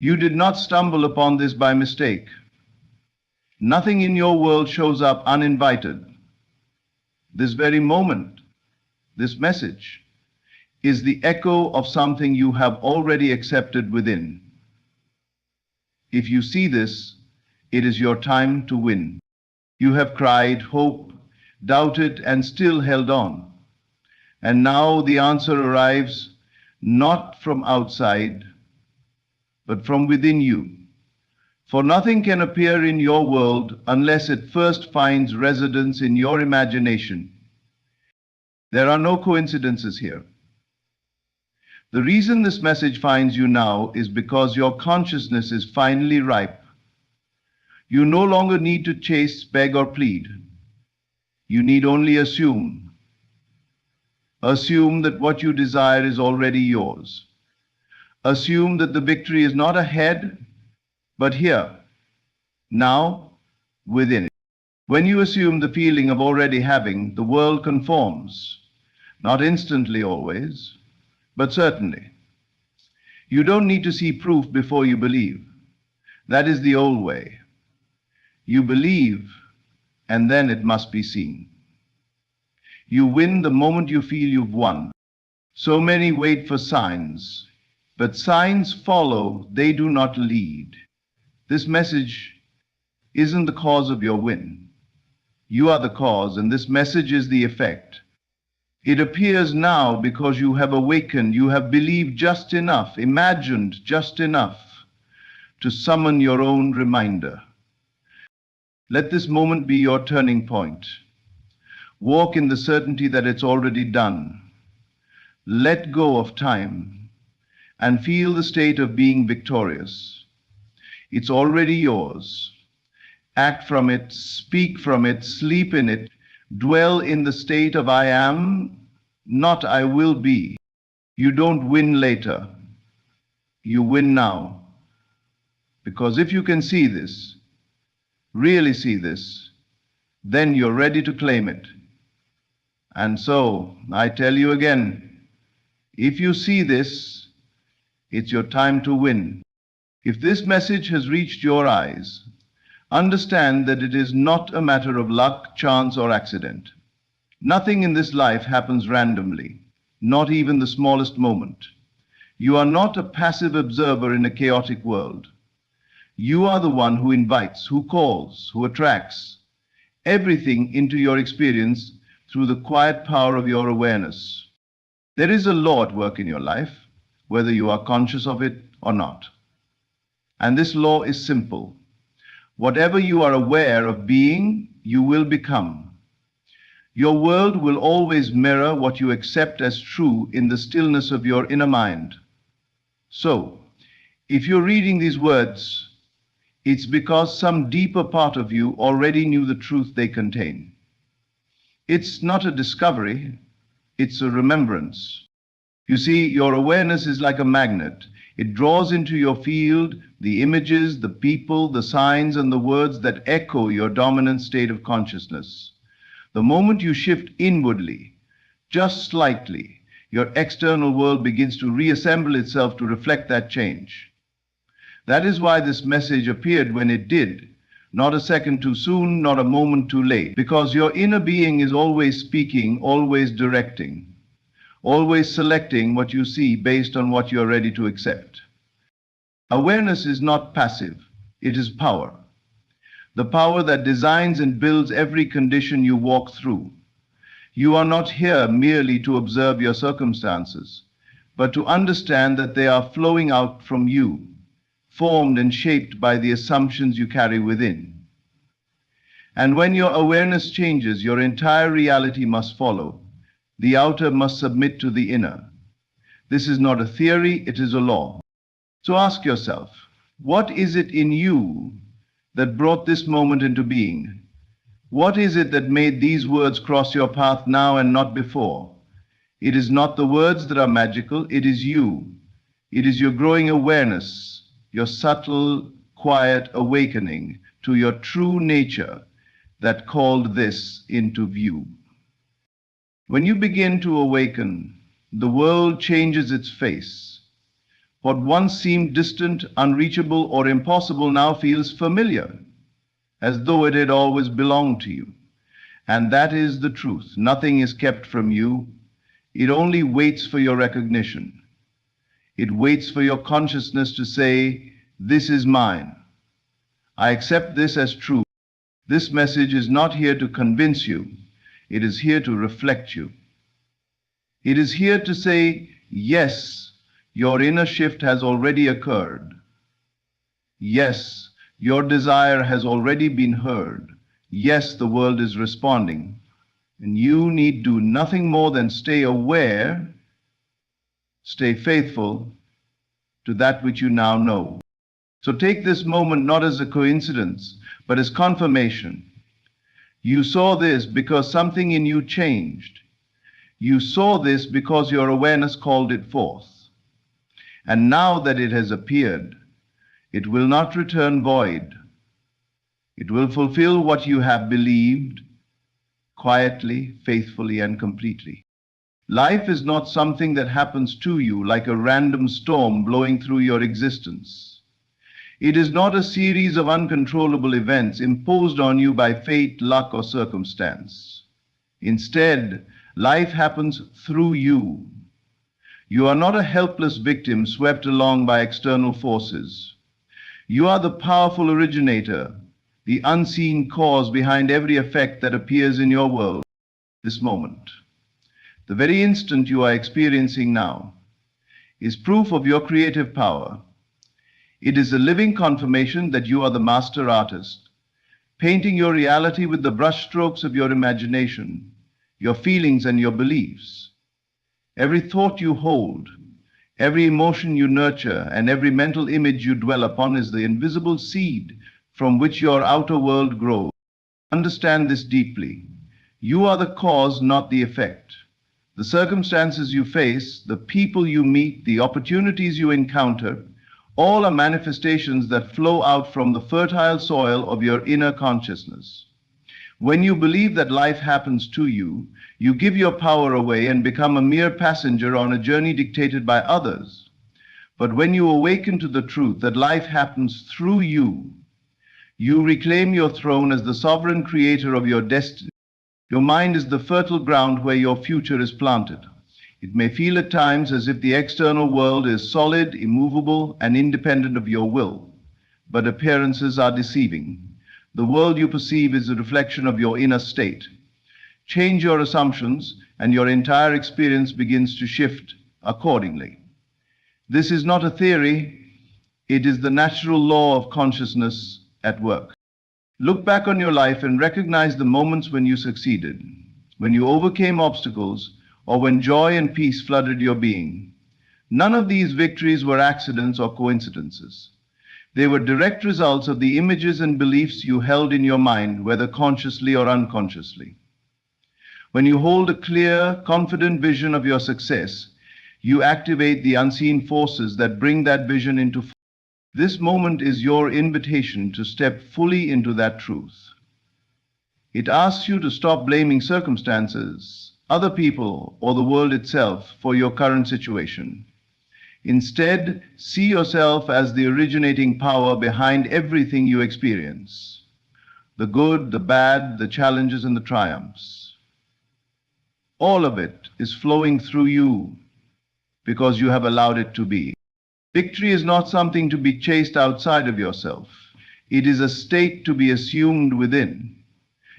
You did not stumble upon this by mistake. Nothing in your world shows up uninvited. This very moment, this message, is the echo of something you have already accepted within. If you see this, it is your time to win. You have cried, hoped, doubted, and still held on. And now the answer arrives not from outside, but from within you. For nothing can appear in your world unless it first finds residence in your imagination. There are no coincidences here. The reason this message finds you now is because your consciousness is finally ripe. You no longer need to chase, beg, or plead. You need only assume. Assume that what you desire is already yours. Assume that the victory is not ahead, but here, now, within it. When you assume the feeling of already having, the world conforms. Not instantly always, but certainly. You don't need to see proof before you believe. That is the old way. You believe, and then it must be seen. You win the moment you feel you've won. So many wait for signs, but signs follow, they do not lead. This message isn't the cause of your win. You are the cause, and this message is the effect. It appears now because you have awakened, you have believed just enough, imagined just enough to summon your own reminder. Let this moment be your turning point. Walk in the certainty that it's already done. Let go of time and feel the state of being victorious. It's already yours. Act from it, speak from it, sleep in it, dwell in the state of I am, not I will be. You don't win later. You win now. Because if you can see this, really see this, then you're ready to claim it. And so, I tell you again, if you see this, it's your time to win. If this message has reached your eyes, understand that it is not a matter of luck, chance, or accident. Nothing in this life happens randomly, not even the smallest moment. You are not a passive observer in a chaotic world. You are the one who invites, who calls, who attracts everything into your experience through the quiet power of your awareness. There is a law at work in your life, whether you are conscious of it or not. And this law is simple. Whatever you are aware of being, you will become. Your world will always mirror what you accept as true in the stillness of your inner mind. So, if you're reading these words, it's because some deeper part of you already knew the truth they contain. It's not a discovery, it's a remembrance. You see, your awareness is like a magnet. It draws into your field the images, the people, the signs, and the words that echo your dominant state of consciousness. The moment you shift inwardly, just slightly, your external world begins to reassemble itself to reflect that change. That is why this message appeared when it did, not a second too soon, not a moment too late, because your inner being is always speaking, always directing, always selecting what you see based on what you are ready to accept. Awareness is not passive, it is power. The power that designs and builds every condition you walk through. You are not here merely to observe your circumstances, but to understand that they are flowing out from you, formed and shaped by the assumptions you carry within. And when your awareness changes, your entire reality must follow. The outer must submit to the inner. This is not a theory, it is a law. So ask yourself, what is it in you that brought this moment into being? What is it that made these words cross your path now and not before? It is not the words that are magical, it is you. It is your growing awareness, your subtle, quiet awakening to your true nature that called this into view. When you begin to awaken, the world changes its face. What once seemed distant, unreachable, or impossible now feels familiar, as though it had always belonged to you. And that is the truth. Nothing is kept from you. It only waits for your recognition. It waits for your consciousness to say, "This is mine. I accept this as true." This message is not here to convince you. It is here to reflect you. It is here to say, yes, your inner shift has already occurred. Yes, your desire has already been heard. Yes, the world is responding. And you need do nothing more than stay aware, stay faithful to that which you now know. So take this moment not as a coincidence, but as confirmation. You saw this because something in you changed. You saw this because your awareness called it forth. And now that it has appeared, it will not return void. It will fulfill what you have believed, quietly, faithfully, and completely. Life is not something that happens to you like a random storm blowing through your existence. It is not a series of uncontrollable events imposed on you by fate, luck, or circumstance. Instead, life happens through you. You are not a helpless victim swept along by external forces. You are the powerful originator, the unseen cause behind every effect that appears in your world this moment. The very instant you are experiencing now is proof of your creative power. It is a living confirmation that you are the master artist, painting your reality with the brushstrokes of your imagination, your feelings and your beliefs. Every thought you hold, every emotion you nurture, and every mental image you dwell upon is the invisible seed from which your outer world grows. Understand this deeply. You are the cause, not the effect. The circumstances you face, the people you meet, the opportunities you encounter, all are manifestations that flow out from the fertile soil of your inner consciousness. When you believe that life happens to you, you give your power away and become a mere passenger on a journey dictated by others. But when you awaken to the truth that life happens through you, you reclaim your throne as the sovereign creator of your destiny. Your mind is the fertile ground where your future is planted. It may feel at times as if the external world is solid, immovable, and independent of your will, but appearances are deceiving. The world you perceive is a reflection of your inner state. Change your assumptions, and your entire experience begins to shift accordingly. This is not a theory, it is the natural law of consciousness at work. Look back on your life and recognize the moments when you succeeded, when you overcame obstacles, or when joy and peace flooded your being. None of these victories were accidents or coincidences. They were direct results of the images and beliefs you held in your mind, whether consciously or unconsciously. When you hold a clear, confident vision of your success, you activate the unseen forces that bring that vision into form. This moment is your invitation to step fully into that truth. It asks you to stop blaming circumstances, other people, or the world itself for your current situation. Instead, see yourself as the originating power behind everything you experience, the good, the bad, the challenges, and the triumphs. All of it is flowing through you because you have allowed it to be. Victory is not something to be chased outside of yourself. It is a state to be assumed within.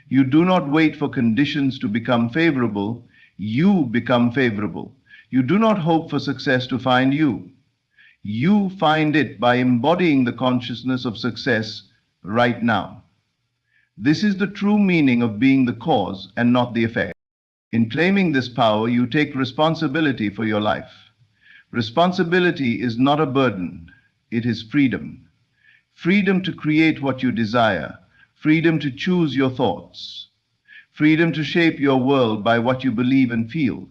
You do not wait for conditions to become favorable. You become favorable. You do not hope for success to find you. You find it by embodying the consciousness of success right now. This is the true meaning of being the cause and not the effect. In claiming this power, you take responsibility for your life. Responsibility is not a burden. It is freedom. Freedom to create what you desire. Freedom to choose your thoughts. Freedom to shape your world by what you believe and feel.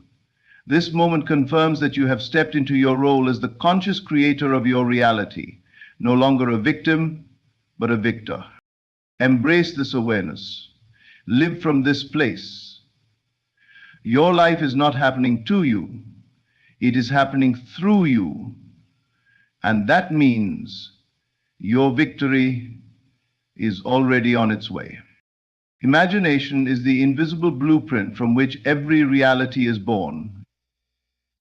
This moment confirms that you have stepped into your role as the conscious creator of your reality, no longer a victim, but a victor. Embrace this awareness. Live from this place. Your life is not happening to you. It is happening through you. And that means your victory is already on its way. Imagination is the invisible blueprint from which every reality is born.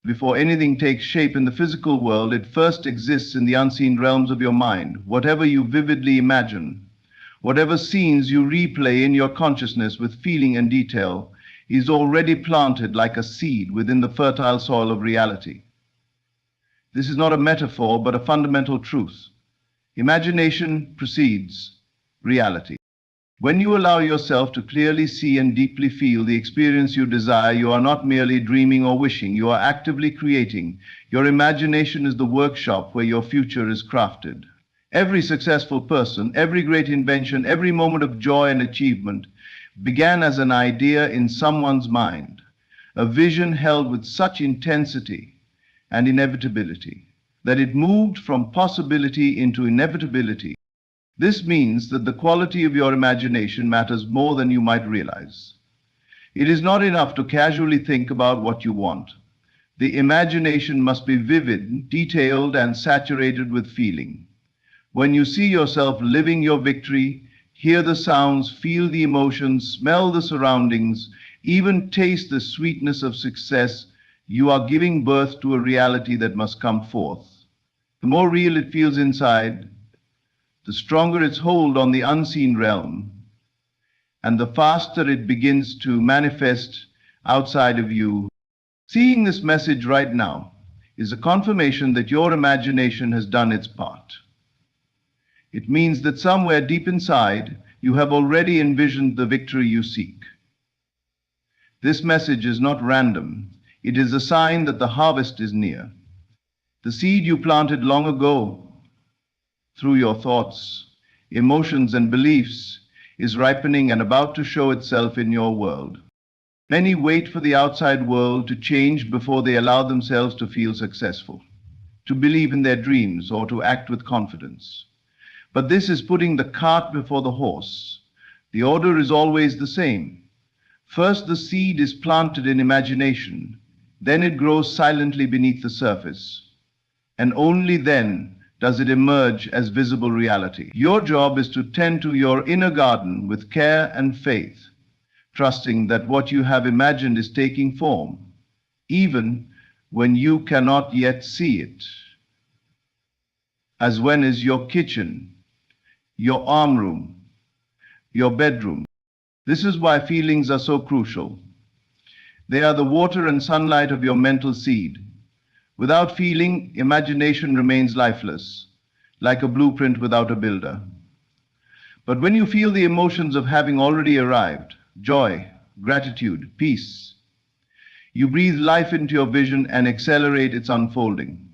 Before anything takes shape in the physical world, it first exists in the unseen realms of your mind. Whatever you vividly imagine, whatever scenes you replay in your consciousness with feeling and detail, is already planted like a seed within the fertile soil of reality. This is not a metaphor, but a fundamental truth. Imagination precedes reality. When you allow yourself to clearly see and deeply feel the experience you desire, you are not merely dreaming or wishing, you are actively creating. Your imagination is the workshop where your future is crafted. Every successful person, every great invention, every moment of joy and achievement began as an idea in someone's mind, a vision held with such intensity and inevitability that it moved from possibility into inevitability. This means that the quality of your imagination matters more than you might realize. It is not enough to casually think about what you want. The imagination must be vivid, detailed, and saturated with feeling. When you see yourself living your victory, hear the sounds, feel the emotions, smell the surroundings, even taste the sweetness of success, you are giving birth to a reality that must come forth. The more real it feels inside, the stronger its hold on the unseen realm, and the faster it begins to manifest outside of you. Seeing this message right now is a confirmation that your imagination has done its part. It means that somewhere deep inside, you have already envisioned the victory you seek. This message is not random. It is a sign that the harvest is near. The seed you planted long ago through your thoughts, emotions, and beliefs is ripening and about to show itself in your world. Many wait for the outside world to change before they allow themselves to feel successful, to believe in their dreams, or to act with confidence. But this is putting the cart before the horse. The order is always the same. First, the seed is planted in imagination, then it grows silently beneath the surface, and only then does it emerge as visible reality. Your job is to tend to your inner garden with care and faith, trusting that what you have imagined is taking form, even when you cannot yet see it. As when is your kitchen, your arm room, your bedroom. This is why feelings are so crucial. They are the water and sunlight of your mental seed. Without feeling, imagination remains lifeless, like a blueprint without a builder. But when you feel the emotions of having already arrived, joy, gratitude, peace, you breathe life into your vision and accelerate its unfolding.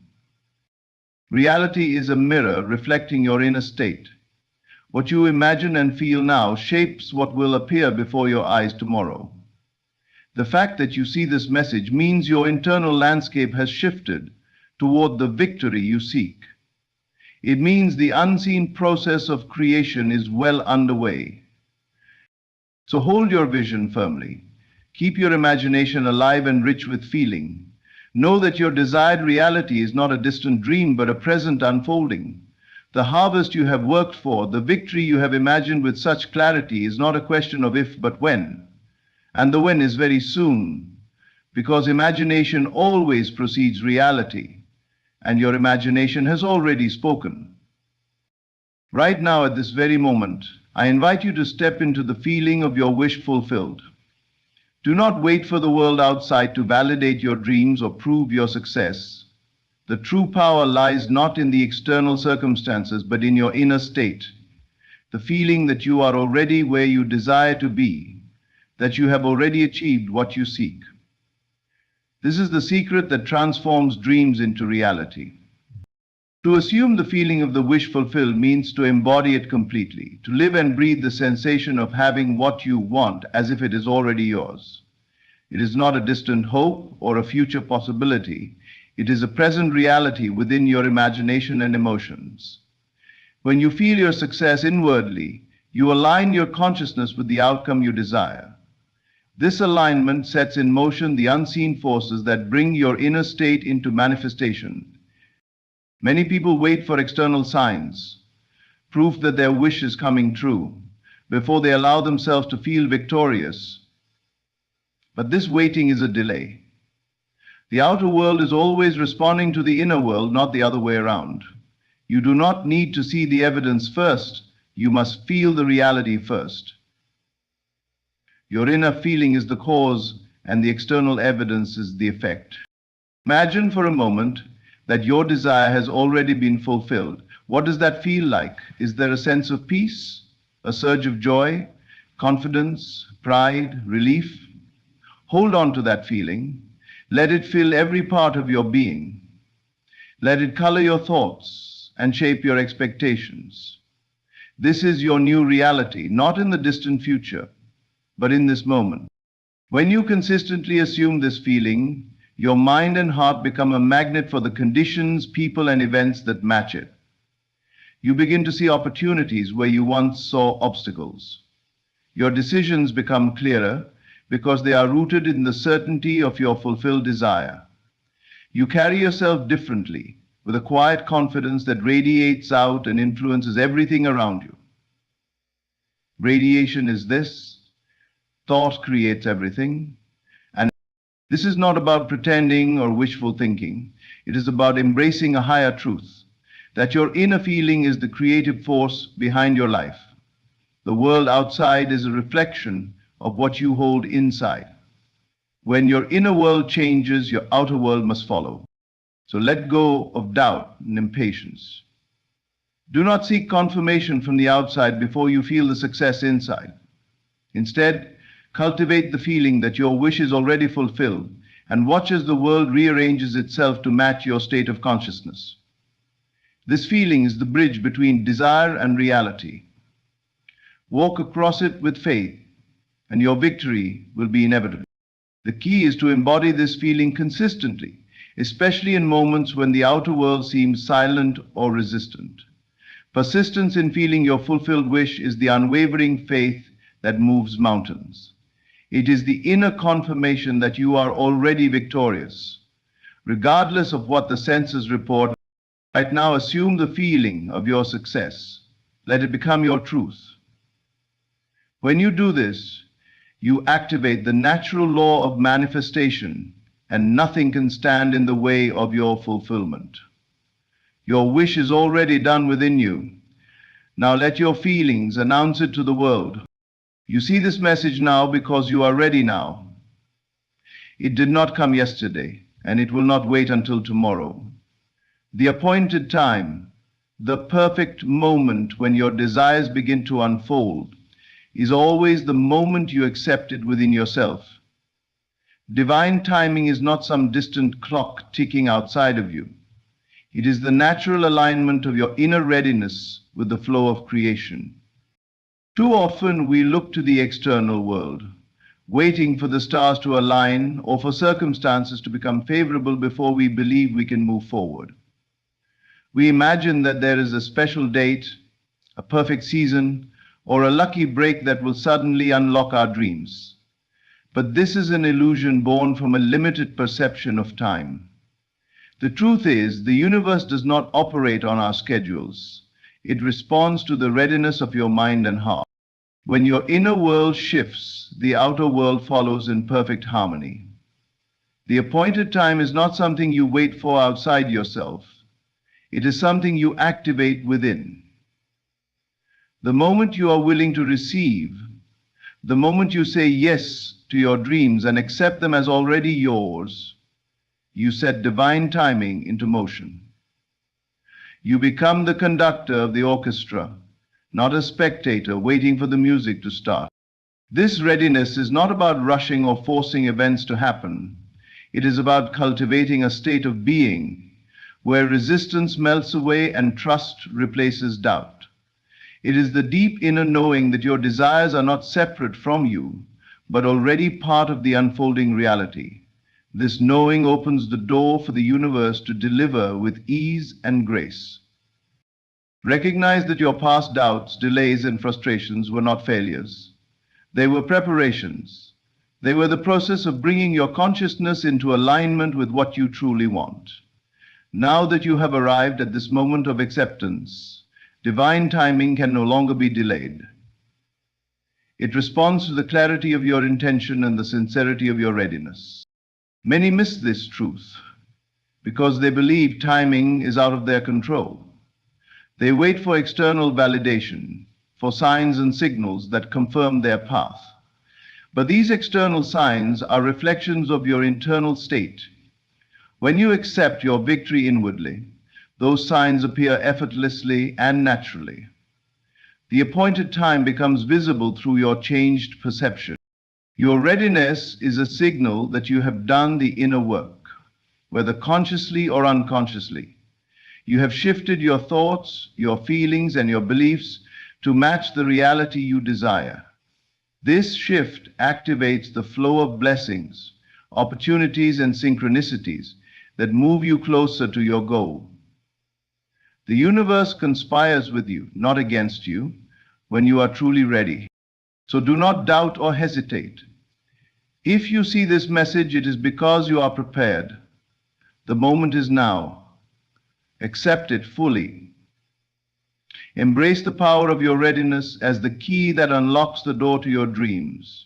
Reality is a mirror reflecting your inner state. What you imagine and feel now shapes what will appear before your eyes tomorrow. The fact that you see this message means your internal landscape has shifted toward the victory you seek. It means the unseen process of creation is well underway. So hold your vision firmly. Keep your imagination alive and rich with feeling. Know that your desired reality is not a distant dream, but a present unfolding. The harvest you have worked for, the victory you have imagined with such clarity, is not a question of if but when. And the when is very soon, because imagination always precedes reality, and your imagination has already spoken. Right now, at this very moment, I invite you to step into the feeling of your wish fulfilled. Do not wait for the world outside to validate your dreams or prove your success. The true power lies not in the external circumstances, but in your inner state, the feeling that you are already where you desire to be, that you have already achieved what you seek. This is the secret that transforms dreams into reality. To assume the feeling of the wish fulfilled means to embody it completely, to live and breathe the sensation of having what you want as if it is already yours. It is not a distant hope or a future possibility. It is a present reality within your imagination and emotions. When you feel your success inwardly, you align your consciousness with the outcome you desire. This alignment sets in motion the unseen forces that bring your inner state into manifestation. Many people wait for external signs, proof that their wish is coming true, before they allow themselves to feel victorious. But this waiting is a delay. The outer world is always responding to the inner world, not the other way around. You do not need to see the evidence first, you must feel the reality first. Your inner feeling is the cause, and the external evidence is the effect. Imagine for a moment that your desire has already been fulfilled. What does that feel like? Is there a sense of peace, a surge of joy, confidence, pride, relief? Hold on to that feeling. Let it fill every part of your being. Let it color your thoughts and shape your expectations. This is your new reality, not in the distant future, but in this moment. When you consistently assume this feeling, your mind and heart become a magnet for the conditions, people, and events that match it. You begin to see opportunities where you once saw obstacles. Your decisions become clearer because they are rooted in the certainty of your fulfilled desire. You carry yourself differently, with a quiet confidence that radiates out and influences everything around you. Radiation is this: thought creates everything. And this is not about pretending or wishful thinking. It is about embracing a higher truth, that your inner feeling is the creative force behind your life. The world outside is a reflection of what you hold inside. When your inner world changes, your outer world must follow. So let go of doubt and impatience. Do not seek confirmation from the outside before you feel the success inside. Instead, cultivate the feeling that your wish is already fulfilled, and watch as the world rearranges itself to match your state of consciousness. This feeling is the bridge between desire and reality. Walk across it with faith, and your victory will be inevitable. The key is to embody this feeling consistently, especially in moments when the outer world seems silent or resistant. Persistence in feeling your fulfilled wish is the unwavering faith that moves mountains. It is the inner confirmation that you are already victorious. Regardless of what the senses report, right now assume the feeling of your success. Let it become your truth. When you do this, you activate the natural law of manifestation, and nothing can stand in the way of your fulfillment. Your wish is already done within you. Now let your feelings announce it to the world. You see this message now because you are ready now. It did not come yesterday, and it will not wait until tomorrow. The appointed time, the perfect moment when your desires begin to unfold, is always the moment you accept it within yourself. Divine timing is not some distant clock ticking outside of you. It is the natural alignment of your inner readiness with the flow of creation. Too often we look to the external world, waiting for the stars to align or for circumstances to become favorable before we believe we can move forward. We imagine that there is a special date, a perfect season, or a lucky break that will suddenly unlock our dreams. But this is an illusion born from a limited perception of time. The truth is, the universe does not operate on our schedules. It responds to the readiness of your mind and heart. When your inner world shifts, the outer world follows in perfect harmony. The appointed time is not something you wait for outside yourself. It is something you activate within. The moment you are willing to receive, the moment you say yes to your dreams and accept them as already yours, you set divine timing into motion. You become the conductor of the orchestra, not a spectator waiting for the music to start. This readiness is not about rushing or forcing events to happen. It is about cultivating a state of being where resistance melts away and trust replaces doubt. It is the deep inner knowing that your desires are not separate from you, but already part of the unfolding reality. This knowing opens the door for the universe to deliver with ease and grace. Recognize that your past doubts, delays, and frustrations were not failures. They were preparations. They were the process of bringing your consciousness into alignment with what you truly want. Now that you have arrived at this moment of acceptance, divine timing can no longer be delayed. It responds to the clarity of your intention and the sincerity of your readiness. Many miss this truth because they believe timing is out of their control. They wait for external validation, for signs and signals that confirm their path. But these external signs are reflections of your internal state. When you accept your victory inwardly, those signs appear effortlessly and naturally. The appointed time becomes visible through your changed perception. Your readiness is a signal that you have done the inner work, whether consciously or unconsciously. You have shifted your thoughts, your feelings, and your beliefs to match the reality you desire. This shift activates the flow of blessings, opportunities, and synchronicities that move you closer to your goal. The universe conspires with you, not against you, when you are truly ready. So do not doubt or hesitate. If you see this message, it is because you are prepared. The moment is now. Accept it fully. Embrace the power of your readiness as the key that unlocks the door to your dreams.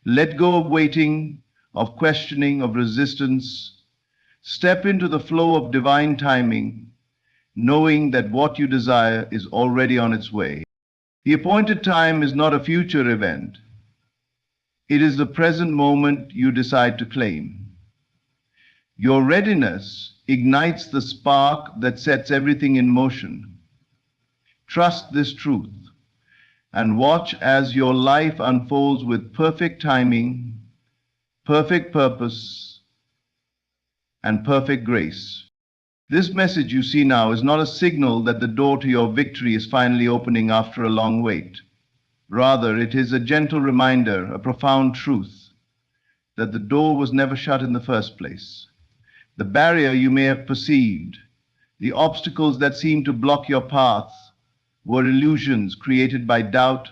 Let go of waiting, of questioning, of resistance. Step into the flow of divine timing, knowing that what you desire is already on its way. The appointed time is not a future event. It is the present moment you decide to claim. Your readiness ignites the spark that sets everything in motion. Trust this truth and watch as your life unfolds with perfect timing, perfect purpose, and perfect grace. This message you see now is not a signal that the door to your victory is finally opening after a long wait. Rather, it is a gentle reminder, a profound truth, that the door was never shut in the first place. The barrier you may have perceived, the obstacles that seem to block your path, were illusions created by doubt,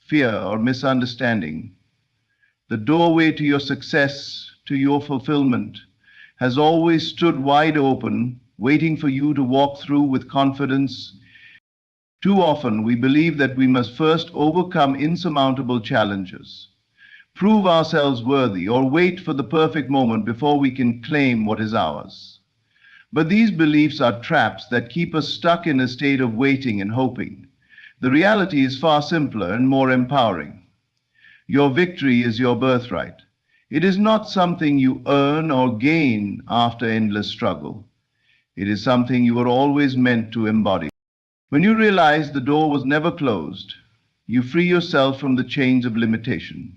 fear, or misunderstanding. The doorway to your success, to your fulfillment, has always stood wide open, waiting for you to walk through with confidence. Too often, we believe that we must first overcome insurmountable challenges, prove ourselves worthy, or wait for the perfect moment before we can claim what is ours. But these beliefs are traps that keep us stuck in a state of waiting and hoping. The reality is far simpler and more empowering. Your victory is your birthright. It is not something you earn or gain after endless struggle. It is something you were always meant to embody. When you realize the door was never closed, you free yourself from the chains of limitation.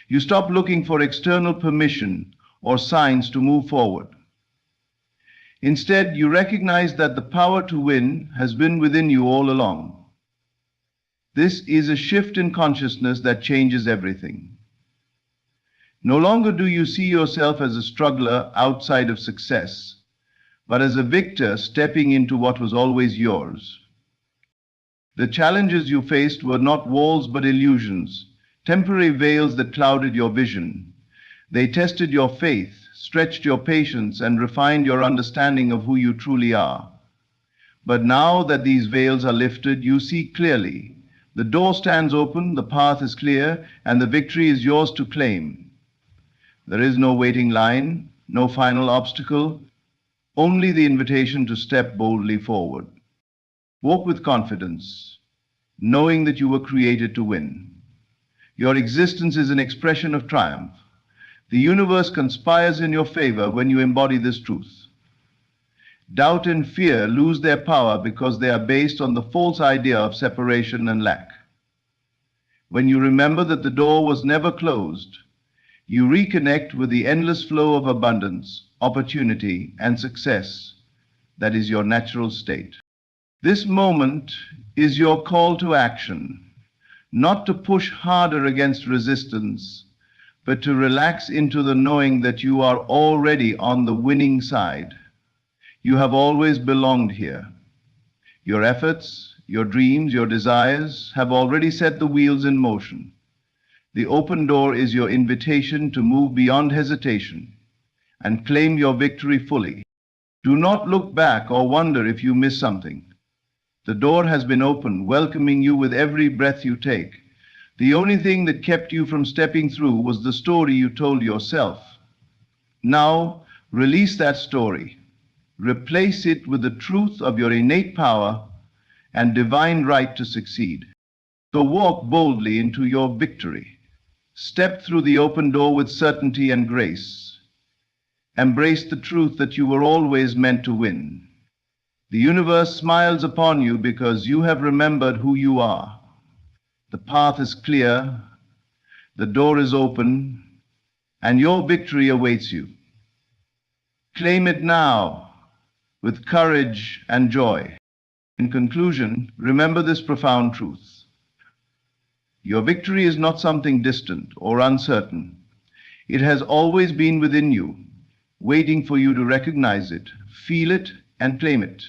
You stop looking for external permission or signs to move forward. Instead, you recognize that the power to win has been within you all along. This is a shift in consciousness that changes everything. No longer do you see yourself as a struggler outside of success, but as a victor stepping into what was always yours. The challenges you faced were not walls but illusions, temporary veils that clouded your vision. They tested your faith, stretched your patience, and refined your understanding of who you truly are. But now that these veils are lifted, you see clearly. The door stands open, the path is clear, and the victory is yours to claim. There is no waiting line, no final obstacle, only the invitation to step boldly forward. Walk with confidence, knowing that you were created to win. Your existence is an expression of triumph. The universe conspires in your favor when you embody this truth. Doubt and fear lose their power because they are based on the false idea of separation and lack. When you remember that the door was never closed, you reconnect with the endless flow of abundance, opportunity, and success that is your natural state. This moment is your call to action, not to push harder against resistance, but to relax into the knowing that you are already on the winning side. You have always belonged here. Your efforts, your dreams, your desires have already set the wheels in motion. The open door is your invitation to move beyond hesitation and claim your victory fully. Do not look back or wonder if you miss something. The door has been opened, welcoming you with every breath you take. The only thing that kept you from stepping through was the story you told yourself. Now, release that story. Replace it with the truth of your innate power and divine right to succeed. So walk boldly into your victory. Step through the open door with certainty and grace. Embrace the truth that you were always meant to win. The universe smiles upon you because you have remembered who you are. The path is clear, the door is open, and your victory awaits you. Claim it now with courage and joy. In conclusion, remember this profound truth. Your victory is not something distant or uncertain. It has always been within you, waiting for you to recognize it, feel it, and claim it.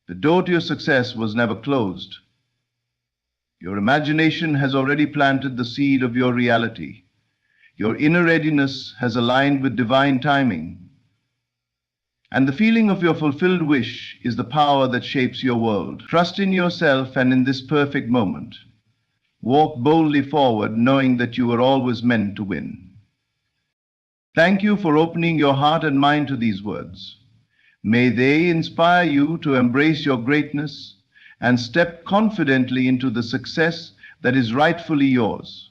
The door to your success was never closed. Your imagination has already planted the seed of your reality. Your inner readiness has aligned with divine timing. And the feeling of your fulfilled wish is the power that shapes your world. Trust in yourself and in this perfect moment. Walk boldly forward, knowing that you were always meant to win. Thank you for opening your heart and mind to these words. May they inspire you to embrace your greatness and step confidently into the success that is rightfully yours.